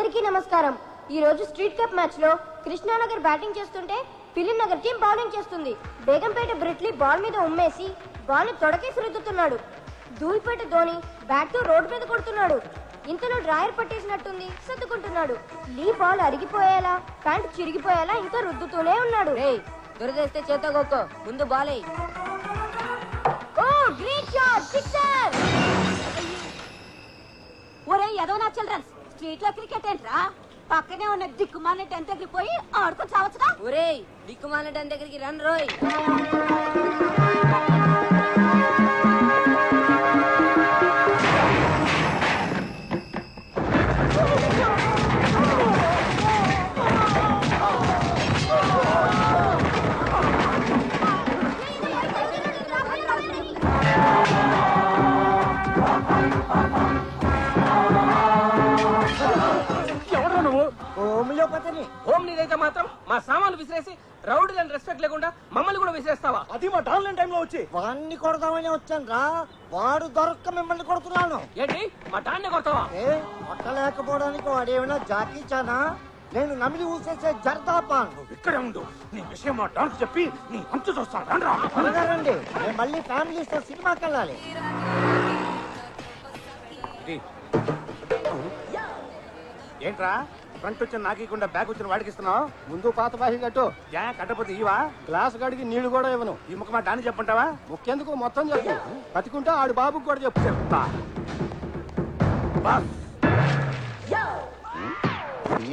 అందరికీ నమస్కారం. ఈ రోజు స్ట్రీట్ కప్ మ్యాచ్ లో కృష్ణానగర్ బ్యాటింగ్ చేస్తుంటే ఫిలిం నగర్ టీం బౌలింగ్ చేస్తుంది. బేగంపేట బ్రిట్లీ బాల్ మీద ఉమ్మేసి బాల్ ని తొడకేసి రుద్దుతున్నాడు. ధూళిపేట ధోని బ్యాట్ తో రోడ్డు మీద కొడుతున్నాడు. ఇంతలో డ్రాయర్ పట్టేసినట్టుంది, సర్దుకుంటున్నాడు. లీ బాల్ అరిగిపోయేలా ప్యాంట్ చిరిగిపోయేలా ఇంకా రుద్దుతూనే ఉన్నాడు. దురదేస్తే చేతో గొక్కో, ముందు బాలే. ఓ గ్రేట్ షాట్, సిక్సర్! ఒరే యదవనా చిల్డ్రన్స్, స్ట్రీట్ లో క్రికెట్ ఏంట్రా? పక్కనే ఉన్న దిక్కుమాల టెన్ దగ్గరికి పోయి ఆడుకొని చావచ్చుగా. ఒరే దిక్కుమాల టెన్ దగ్గరికి రన్ రోయ్. హోమ్ నీదైతే మాత్రం మా సామాన్లు విసిరేసి రౌడీలను రెస్పెక్ట్ లేకుండా మమ్మల్ని కూడా విసిరేస్తావా? అది మా డాన్లైన్ టైంలో వచ్చి వాడిని కొడదామని వచ్చాను రా. వాడు దొరక్క మిమ్మల్ని కొడుతున్నాను. ఏంటి మా డాన్ని కొడతావా? కొట్టలేకపోవడానికి వాడేమైనా జాకీ చానా? నేను నమిలి ఊసేసే జర్దాపాన్. ఇక్కడే ఉండు, నీ విషయం మా డాన్స్ చెప్పి నీ అంతు చూస్తాను. రండి, నేను మళ్ళీ ఫ్యామిలీస్తో సినిమాకి వెళ్ళాలి. ఏంట్రా ఫ్రంట్ వచ్చిన నాకీకుండా బ్యాక్ వచ్చిన వాడికి ఇస్తున్నావు? ముందు పాత బాహి కట్టు. కట్టపోతే ఇవా గ్లాస్ గడికి నీళ్లు కూడా ఇవ్వను. ఈ ముఖ మా డాన్ని చెప్పంటావా? ముఖ్యందుకు మొత్తం చెప్పు. బతికుంటే ఆడు బాబుకి కూడా చెప్పు. చెప్తా.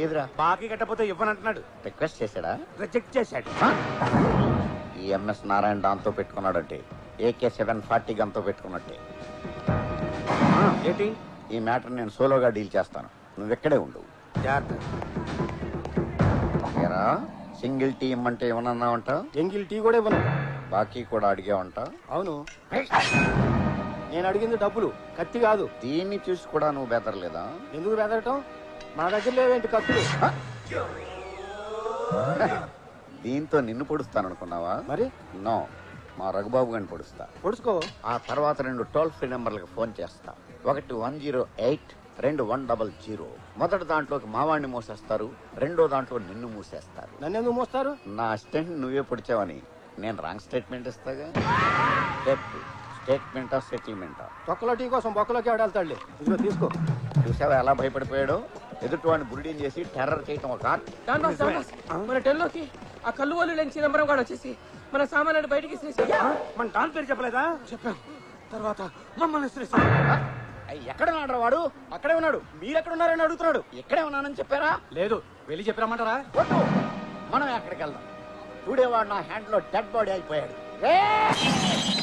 ఏదిరా బాకీ కట్టపోతే ఇవ్వనంటున్నాడు. రిక్వెస్ట్ చేశాడా? రిజెక్ట్ చేశాడు. ఈ ఎంఎస్ నారాయణ దాంతో పెట్టుకున్నాడంటే AK 740 గంతో పెట్టుకున్నట్టే. ఏంటి? ఈ మ్యాటర్ నేను సోలోగా డీల్ చేస్తాను, నువ్వు ఎక్కడే ఉండు. సింగిల్ టీ ఇమ్మంటే ఏమన్నావంట? ఎంగిల్ టీ కూడా ఇవ్వను. బాకీ కూడా అడిగావంట? అవును, నేను అడిగింది డబ్బులు, కత్తి కాదు. దీన్ని చూసి కూడా నువ్వు బెదరలేదా? ఎందుకు బెదరటం? మా దగ్గర లేవేంటి కత్తులు? దీంతో నిన్ను పొడుస్తాననుకున్నావా? మరి నో, మా రఘుబాబు గారిని పొడుస్తా. పొడుచుకో. ఆ తర్వాత 2 టోల్ ఫ్రీ నెంబర్లకు ఫోన్ చేస్తా. ఒకటి 108, 2 100. మొదటి దాంట్లోకి మావాడిని మూసేస్తారు, రెండో దాంట్లో నిన్ను మూసేస్తారు. నన్ను ఎందుకు మోస్తారు? నా అసిస్టెంట్ నువ్వే పొడిచావని నేను రాంగ్ స్టేట్మెంట్ ఇస్తాగా. స్టేట్మెంటా సెటిల్మెంటా? తొక్కలో టీ కోసం బొక్కలోకి ఆడాలి. ఇదిగో తీసుకో. చూసావా ఎలా భయపడిపోయాడో? ఎదుటివాడిని బురిడీని చేసి టెర్రర్ చేయటం ఒక ఆర్ట్. మన టెన్లోకి ఆ కళ్ళు వాళ్ళు లేని చిదంబరం కూడా వచ్చేసి మన సామాన్లు బయటికి మన డాన్ పేరు చెప్పలేదా? చెప్పాం. తర్వాత మమ్మల్ని ఎక్కడ ఉన్నాడు వాడు? అక్కడే ఉన్నాడు. మీరెక్కడ ఉన్నారని అడుగుతున్నాడు. ఎక్కడే ఉన్నానని చెప్పారా? లేదు, వెళ్ళి చెప్పామంటారా? వద్దు, మనం ఎక్కడికి వెళ్దాం. చూడేవాడు నా హ్యాండ్ లో డెడ్ బాడీ అయిపోయాడు.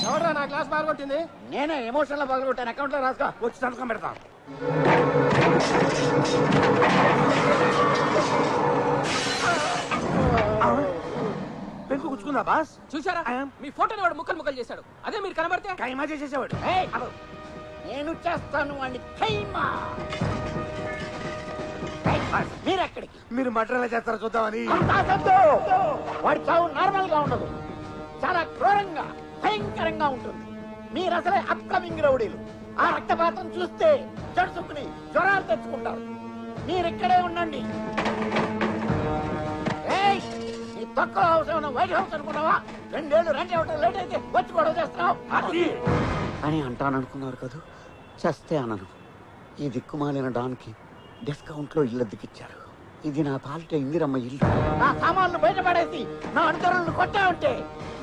ఎవరా నా గ్లాస్ బాగా కొట్టింది? నేనే ఎమోషన్ లో పగలగొట్టాను. అకౌంట్ లో రాసుకో. వచ్చి సంతకం పెడతా. పెంకు గుచ్చుకుందా బాస్? చూసారా, మీ ఫోటోని వాడు ముక్కలు ముక్కలు చేశాడు. అదే మీరు కనబడితే కైమా చేసేసేవాడు. నేను చేస్తాను వాడిని ఖైమా. మీరెక్కడికి? మీరు మటర్ ఎలా చేస్తారో చూద్దామని. వాడి చావు నార్మల్ గా ఉండదు, చాలా క్రూరంగా భయంకరంగా ఉంటుంది. మీరు అసలే అప్కమింగ్ రౌడీలు. ఆ రక్తపాతం చూస్తే జడుసుకుని జ్వరాలు తెచ్చుకుంటారు. మీరిక్కడే ఉండండి. ఈ తక్కువ హౌస్ ఏమన్నా వైట్ హౌస్ అనుకున్నావా? 2 ఏళ్ళు రెంట్ ఇవ్వటం లేట్ అయితే వచ్చి గొడవ చేస్తున్నావు అని అంటాననుకున్నారు కదా. చేస్తే అనను. ఈ దిక్కుమాలిన డాన్కి డిస్కౌంట్ లో ఇల్లు అద్దెకిచ్చారు. ఇది నా పాలిట ఇందిరమ్మ ఇల్లు. నా సామాన్లు బయటపడేసి నా అనుచరులను కొట్టా ఉంటే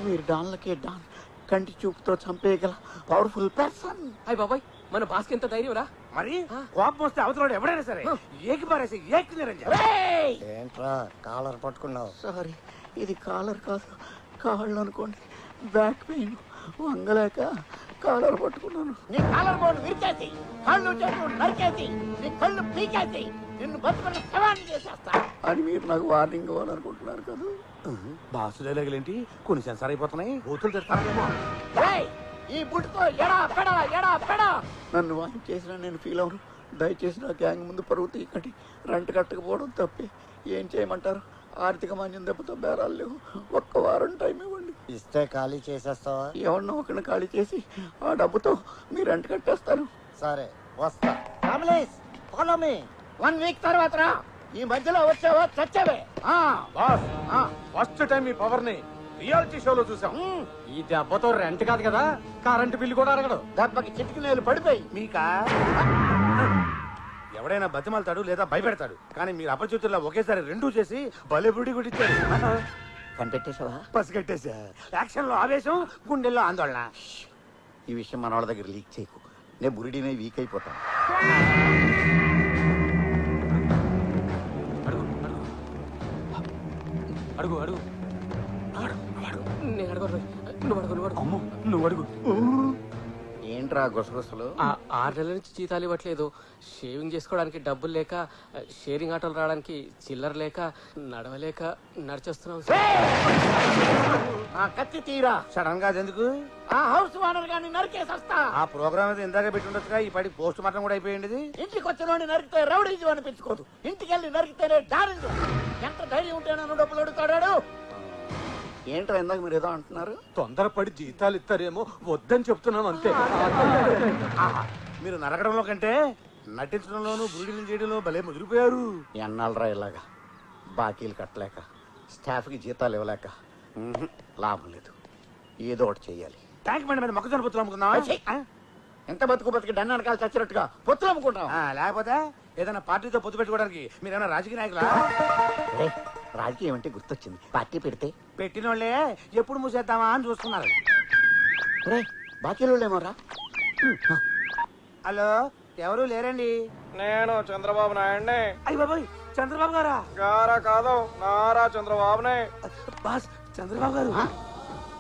మీరు డాన్లకే డాన్ కంటి చూపుతో చంపేయగల పవర్ఫుల్ పర్సన్. అయ్య బాబాయ్, మన బాస్కి ఎంత ధైర్యం రా. మరి కోపం వస్తే అవతల ఎవడైనా సరే ఏకి పారేసి ఏకి నిరంజన్. ఏంట్రా కాలర్ పట్టుకున్నావు? సారీ, ఇది కాలర్ కాదు, కాళ్ళు అనుకోండి. బ్యాక్ పెయిన్ వంగలేక కాలర్ పట్టుకున్నాను. నీ కాలర్ బోర్డు విరిచేసి, కాళ్ళు చేతులు నరికేసి, నీ కళ్ళు పీకేసి నిన్ను బతుకున్న శవాన్ని చేసేస్తా అని మీరు నాకు వార్నింగ్ ఇవ్వాలనుకుంటున్నారు కదా. బాసు డైలాగులేంటి కొన్ని సెన్సార్ అయిపోతున్నాయి. బూతులు తెస్తారేమో. ఈ బుట్టుతో ఎడా పెడా ఎడా పెడా నన్ను వాయిన్ చేసినా నేను ఫీల్ అవును. దయచేసి నా గ్యాంగ్ ముందు పరువు తీయకండి. రెంట్ కట్టకపోవడం తప్పే. ఏం చేయమంటారు? ఆర్థిక మాన్యం దెబ్బతో బేరాలు లేవు. 1 వారం టైం ఇవ్వండి. ఇస్తే ఖాళీ చేసేస్తావా? ఎవరినో ఒకరిని ఖాళీ చేసి ఆ డబ్బుతో మీ రెంట్ కట్టేస్తాను. సరే వస్తా. Families follow me. 1 వీక్ తర్వాత రా. ఈ మధ్యలో వచ్చావో చచ్చావే. బాస్ ఫస్ట్ టైం మీ పవర్ ని రియాలిటీ షోలో చూసాం. ఈ దెబ్బతో రెంట్ కాదు కదా, కరెంటు బిల్లు కూడా అడగడు. దెబ్బకి చిటికి నేలు పడిపోయి. మీకా ఎవడైనా బతిమాలతాడు లేదా భయపెడతాడు, కానీ మీరు అపరిచితుల్లో ఒకేసారి రెండూ చేసి భలే బుడి గుడిచ్చారు. కనిపెట్టేశావా? పసిగట్టేశా. యాక్షన్ లో ఆవేశం, గుండెల్లో ఆందోళన. ఈ విషయం మన వాళ్ళ దగ్గర లీక్ చేయకు. నేను బురిడినే వీక్ అయిపోతాను. అడుగు అడుగు నేను అడుగు. నువ్వు అడుగు, నువ్వు అడుగు. అమ్మో, నువ్వు అడుగు. ఏంట్రా గుసగుసలు? 6 నెలల నుంచి జీతాలు ఇవ్వట్లేదు. షేవింగ్ చేసుకోవడానికి డబ్బులు లేక, షేరింగ్ ఆటోలు రావడానికి చిల్లర లేక, నడవలేక నడిచేస్తున్నాం. కత్తి తీరా. సడన్ గా ఎందుకు? ఆ హౌస్ ఓనర్ గాని నరికేసొస్తా. ఆ ప్రోగ్రామ్ అయితే ఇందాక పెట్టుండొచ్చుగా. ఈ పడి పోస్ట్ మార్టం కూడా అయిపోయింది. ఇంటికి వచ్చిన నరికితే రౌడీజం అనిపించుకోదు. ఇంటికి వెళ్ళి నరికితేనే డారింజం. ఎంత ధైర్యం ఉంటే నన్ను డబ్బులు అడుగుతాడాడు. ఏంటో ఇందాక మీరు ఏదో అంటున్నారు. తొందరపడి జీతాలు ఇస్తారేమో వద్దని చెప్తున్నాను అంతే. మీరు నరకడంలో కంటే నటించడంలోనూ బురిడిని చేయడంలో భలే ముదిరిపోయారు. ఎన్నాళ్ళరా ఇలాగా బాకీలు కట్టలేక, స్టాఫ్కి జీతాలు ఇవ్వలేక లాభం లేదు. ఏదో ఒకటి చెయ్యాలి. ట్యాంక్ బండి మీద మొక్కజొన్న పొత్తులు అమ్ముకుందాం. ఎంత బతుకు బతికి డన్న వెనకాల చచ్చినట్టుగా పొత్తులు అమ్ముకుంటాం. లేకపోతే ఏదైనా పార్టీతో పొత్తు పెట్టుకోవడానికి మీరేమైనా రాజకీయ నాయకులా? రాజకీయం అంటే గుర్తొచ్చింది. పార్టీ పెడితే పెట్టిన వాళ్ళే ఎప్పుడు మూసేద్దామా అని చూస్తున్నారు. బాకీలు ఏమోరా. హలో, ఎవరు లేరండి? నేను చంద్రబాబు నాయుడిని. అయ్య బాబాయ్, చంద్రబాబు గారా? గారా కాదు, నారా చంద్రబాబునే. బాస్, చంద్రబాబు గారు.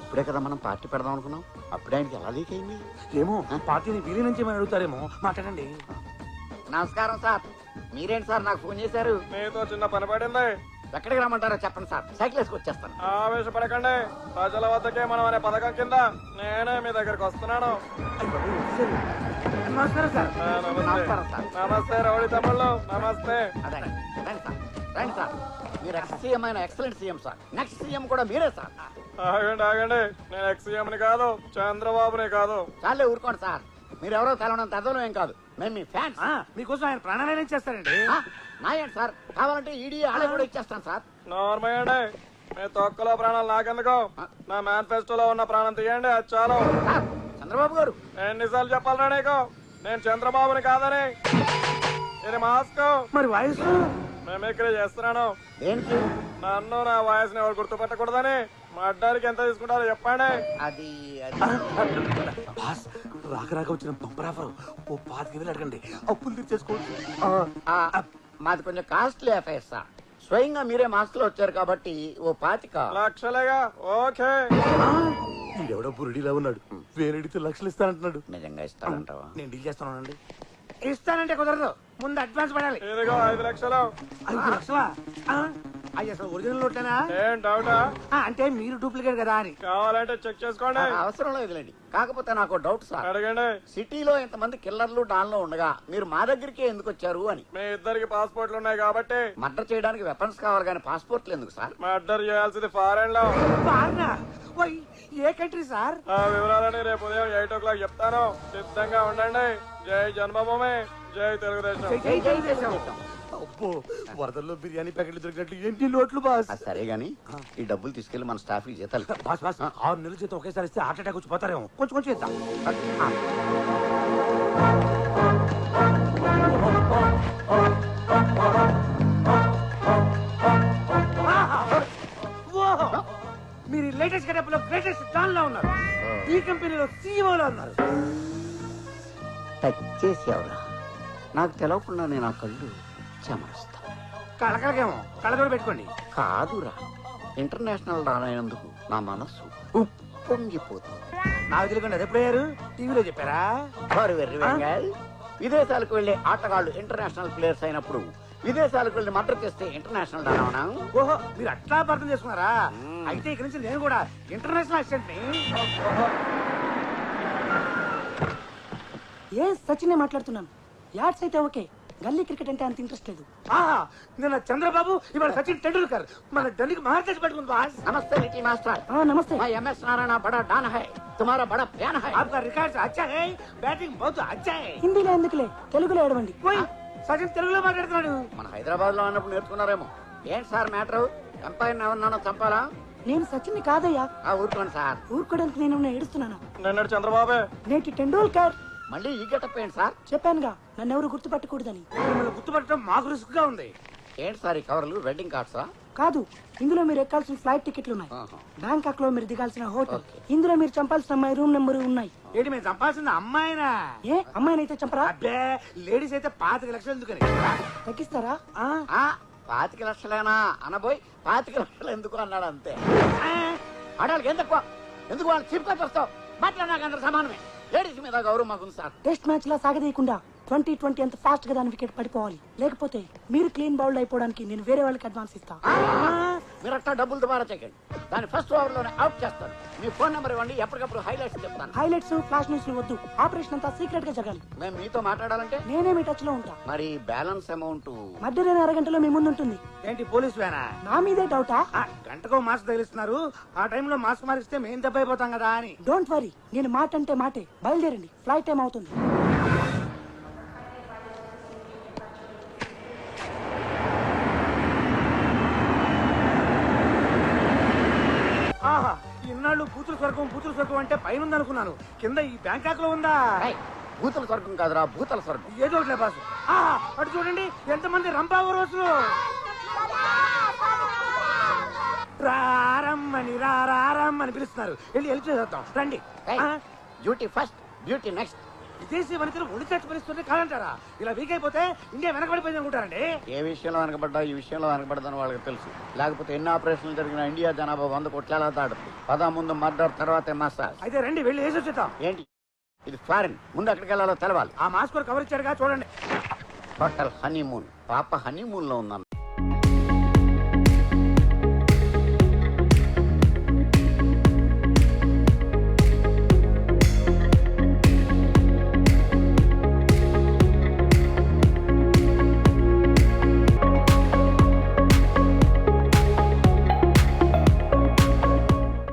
ఇప్పుడే కదా మనం పార్టీ పెడదాం అనుకున్నాం. అప్పుడే ఆయనకి ఎలా లీక్ అయింది? ఏమో, పార్టీని వీలి నుంచి ఏమైనా అడుగుతారేమో. మాట్లాడండి. నమస్కారం సార్. మీరేంటి సార్ నాకు ఫోన్ చేశారు? మీతో చిన్న పని పడింది. ఎక్కడికి రమ్మంటారో చెప్పండి సార్. సైకిల్ వేసుకు వచ్చేస్తాను. ఆవేశపడకండి. ప్రజల వద్దకే మనం అనే పథకం కింద నేనే మీ దగ్గరకు వస్తున్నాను. నమస్కారం సార్. నమస్కారం సార్. నమస్తే రౌడీ తమ్ముళ్ళు, నమస్తే. అదే రండి సార్, రండి సార్. మీరు ఎక్స్ సీఎం అయిన excellent CM sir. Next CM కూడా మీరే సార్. ఆగండి ఆగండి, నేను ఎక్స్-సీఎంని కాదు, చంద్రబాబుని కాదు. చాలే ఊరుకోండి సార్. మీరెవరో తెలవనంత అర్థం ఏం కాదు. మేము మీ ఫ్యాన్స్. మీకోసం ఆయన ప్రాణాలైనా ఇచ్చేస్తారండి. నాయండి సార్. కావాలంటే ఈడీ ఆడే కూడా ఇచ్చేస్తాను సార్. నార్మయ్యండి, మీ తొక్కలో ప్రాణాలు నాకెందుకు? నా మేనిఫెస్టోలో ఉన్న ప్రాణం తీయండి, అది చాలు. సార్, చంద్రబాబు గారు. ఎన్నిసార్లు చెప్పాలరా నీకు నేను చంద్రబాబుని కాదని? ఇది మాస్క్. మరి వాయిస్ మిమిక్రీ చేస్తున్నాను. దేనికి? నన్ను నా వాయిస్ ని ఎవరు గుర్తుపెట్టకూడదని. మా అడ్డానికి ఎంత తీసుకుంటారో చెప్పండి. అది బాస్, రాక రాక వచ్చిన బంపర్ ఆఫర్. ఓ 5,000 అడగండి, అప్పులు తీర్చేసుకోవచ్చు. మాది కొంచెం కాస్ట్లీ అఫైర్ సార్. స్వయంగా మీరే మాస్క్ లో వచ్చారు కాబట్టి ఓ 25 లక్షలేగా. ఓకే. వీడెవడో బురుడిలా ఉన్నాడు. వేరెడితే లక్షలు ఇస్తానంటున్నాడు. నిజంగా ఇస్తానంటావా? నేను డీల్ చేస్తానండి. ఇస్తానంటే కుదరదు, ముందు అడ్వాన్స్ పడాలి. ఇదిగో 5 లక్షలు. 5 లక్షలా? అయ్యి అసలు ఒరిజినల్ నోట్లేనా? ఏం డౌటా? అంటే మీరు డూప్లికేట్ కదా అని. కావాలంటే చెక్ చేసుకోండి. అవసరం లేదులేండి. కాకపోతే నాకు డౌట్ సార్. అడగండి. సిటీలో ఇంతమంది కిల్లర్లు డాన్లో ఉండగా మీరు మా దగ్గరికే ఎందుకు వచ్చారు అని. మీ ఇద్దరికి పాస్పోర్ట్లు ఉన్నాయి కాబట్టి. మర్డర్ చేయడానికి వెపన్స్ కావాలి కానీ పాస్పోర్ట్లు ఎందుకు సార్? మర్డర్ చేయాల్సింది ఫారెన్ లో. ఏ కంట్రీ సార్? ఆ వివరాలని రేపు ఉదయం 8 o'clock చెప్తాను. సిద్ధంగా ఉండండి. జై జన్మభూమి, జై తెలుగుదేశం. అబ్బో, వరదల్లో బిర్యానీ ప్యాకెట్లు దొరికినట్లు ఏంటి నోట్లు బాస్? సరే గాని ఈ డబ్బులు తీసుకెళ్లి మన స్టాఫ్ కి జీతాలు. బాస్ బాస్, 6 నెలల జీతం ఒకేసారి ఇస్తే హార్ట్ అటాక్ వచ్చి పోతారేమో. కొంచెం కొంచెం ఇద్దాం. మీరు లేటెస్ట్ గెటప్ లో గ్రేటెస్ట్ డాన్ లో ఉన్నారు. ఈ కంపెనీలో సీఈఓ లో ఉన్నారు. టచ్ చేసేవరా? నాకు తెలవకుండా నేను ఆ కళ్ళు చెమరుస్తా. కళకళకేమో కళ్ళజోడు పెట్టుకోండి. కాదురా, ఇంటర్నేషనల్ రానైనందుకు నా మనస్సు ఉప్పొంగిపోతుంది. నాకు తెలియకుండా ఎప్పుడయ్యారు? టీవీలో చెప్పారా? విదేశాలకు వెళ్లే ఆటగాళ్లు ఇంటర్నేషనల్ ప్లేయర్స్ అయినప్పుడు విదేశాలకు వెళ్లి మర్డర్ చేస్తే ఇంటర్నేషనల్ డానా? ఓహో, మీరు అట్లా అర్థం చేసుకున్నారా? అయితే ఇక్కడి నుంచి నేను కూడా ఇంటర్నేషనల్ అసిస్టెంట్ ని. ఏ సచినే మాట్లాడుతున్నాను. యాడ్స్ అయితే ఓకే, గల్లీ క్రికెట్ అంటే అంత ఇంట్రెస్ట్ లేదు. నిన్న చంద్రబాబు, ఇవాళ సచిన్ టెండూల్కర్. మన ఢిల్లీకి మహారాజ్ పెట్టుకుంది బాస్. నమస్తే లిటిల్ మాస్టర్. నమస్తే. मैं MS नारायण बड़ा डॉन है, तुम्हारा बड़ा फैन है. आपका रिकॉर्ड अच्छा है, बैटिंग बहुत अच्छा है. హిందీలో ఎందుకులే, తెలుగులో ఏడవండి. कोई సచిన్ తెలుగులో మాట్లాడుతున్నాడు. మన హైదరాబాద్ లో ఉన్నప్పుడు నేర్చుకున్నారేమో. ఏంటి సార్ మ్యాటర్? ఎంపైర్ ఎవరినైనా చంపాలా? నేను సచిన్ని కాదయ్యా. ఊరుకోండి సార్. ఊరుకోవడానికి నేను ఏడుస్తున్నాను. నిన్నటి చంద్రబాబే. నేటి టెండూల్కర్. మళ్ళీ ఈ గెటప్ ఏంటి సార్? చెప్పానుగా నన్ను ఎవరు గుర్తుపట్టకూడదని. మిమ్మల్ని గుర్తుపట్టడం మాకు రిస్క్ గా ఉంది. ఏంటి సార్ ఈ కవర్లు? వెడ్డింగ్ కార్డ్సా? కాదు, ఇందులో మీరు ఎక్కాల్సిన ఫ్లైట్ టికెట్లు ఉన్నాయి. ఆహా. బ్యాంకాక్ లో మీరు దిగాల్సిన హోటల్. ఓకే. ఇందులో మీరు చంపాల్సిన అమ్మాయి రూమ్ నెంబర్ ఉన్నాయి. ఏంటి మేము చంపాల్సింది అమ్మాయినా? ఏ అమ్మాయినైతే చంపరా? అబ్బే లేడీస్ అయితే 5 లక్షలు ఎందుకని? తగ్గిస్తారా? ఆ, 25 లక్షలేనా అనబోయి 25 లక్షలు ఎందుకు అన్నాడు అంతే. ఆడాళ్ళకి ఎందుకు వాళ్ళు చీప్ గా చూస్తావు? బట్ల నాకు అందరూ సమానమే. లేడీస్ మీద గౌరవం మాకుంది సార్. టెస్ట్ మ్యాచ్ లా సాగదీయకుండా 2020 అంత ఫాస్ట్ గా దాని వికెట్ పడిపోవాలి. లేకపోతే మీరు క్లీన్ బౌల్డ్ అయిపోవడానికి నేను వేరే వాళ్ళకి అడ్వాన్స్ ఇస్తా. మీరు అట్లా డబ్బులు దుబారా చేయకండి. దాన్ని ఫస్ట్ ఓవర్ లోనే అవుట్ చేస్తాను. మీ ఫోన్ నెంబర్ ఇవ్వండి, ఎప్పటికప్పుడు హైలైట్స్ చెప్తాను. హైలైట్స్ ఫ్లాష్ న్యూస్ వద్దు. ఆపరేషన్ అంతా సీక్రెట్ గా జరగాలి. మేము మీతో మాట్లాడాలంటే నేనే మీ టచ్ లో ఉంటా. మరి బ్యాలెన్స్ అమౌంట్ మధ్యాహ్నం అరగంటలో మీ ముందు ఉంటుంది. ఏంటి పోలీస్ వేనా? నా మీదే డౌటా? గంటకో మాస్క్ తగిలిస్తున్నారు. ఆ టైంలో మాస్క్ మారిస్తే మేము దెబ్బ అయిపోతాం కదా అని. డోంట్ వరీ, నేను మాట అంటే మాటే. బయలుదేరండి, ఫ్లైట్ టైం అవుతుంది. ఆహా, ఇన్నాళ్ళు బూతుల స్వర్గం అంటే పైన ఉందనుకున్నాను. కింద ఈ బ్యాంకాక్ లో ఉందా? భూతల స్వర్గం కాదురా, భూతల స్వర్గం. ఏదో ఒకటి బాసు. ఆహా, అటు చూడండి ఎంతమంది రంపావు రోజులు. రారమ్మని పిలుస్తున్నారు. వెళ్ళి చేద్దాం రండి. Duty first, beauty next. విదేశీ వనితలు ఒడి చచ్చి పరిస్థితుంటే కాదంటారా? ఇలా వీక్ అయిపోతే ఇండియా వెనకబడిపోయింది అనుకుంటారండి. ఏ విషయంలో వెనకబడ్డా ఈ విషయంలో వెనకబడదని వాళ్ళకి తెలుసు. లేకపోతే ఎన్ని ఆపరేషన్లు జరిగిన ఇండియా జనాభా 100 కోట్ల దాడుతుంది. ముందు మర్డర్, తర్వాత మసాజ్. అయితే రండి వెళ్ళి వేసి వచ్చేద్దాం. ఏంటి ఇది? ఫారిన్. ముందు ఎక్కడికి వెళ్ళాలో తెలవాలి. ఆ మాస్క్ కవర్ ఇచ్చాడుగా చూడండి. Hotel honeymoon. పాప హనీమూన్ లో ఉందన్న.